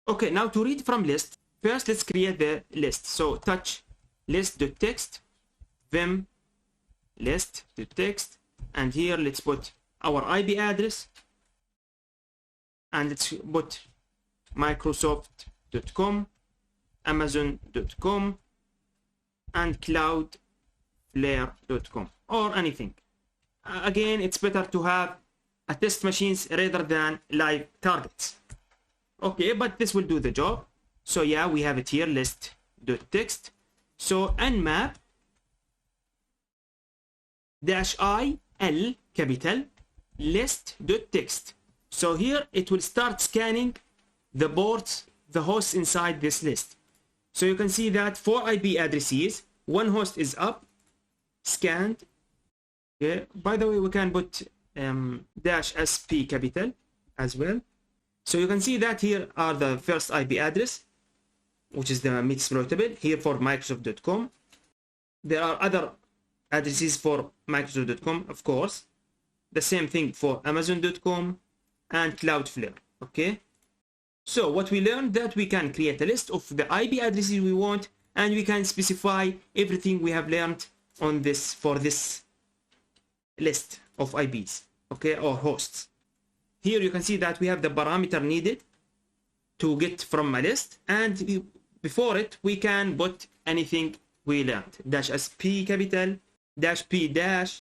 Okay, now to read from list, first let's create the list. So touch list.txt, vim list.txt, and here let's put our IP address, and let's put Microsoft.com, Amazon.com, and Cloudflare.com, or anything. Again, it's better to have a test machines rather than live targets. Okay, but this will do the job. So yeah, we have it here, list.txt. So nmap -i l capital list.txt. So here it will start scanning the ports, the hosts inside this list. So you can see that 4 IP addresses, one host is up, scanned. Okay, by the way, we can put -sp capital as well. So you can see that here are the first IP address, which is the exploitable here for Microsoft.com. There are other addresses for Microsoft.com, of course. The same thing for Amazon.com and Cloudflare. Okay. So what we learned, that we can create a list of the IP addresses we want, and we can specify everything we have learned on this for this list of IPs, okay, or hosts. Here you can see that we have the parameter needed to get from a list, and before it we can put anything we learned, -sp capital, -p dash,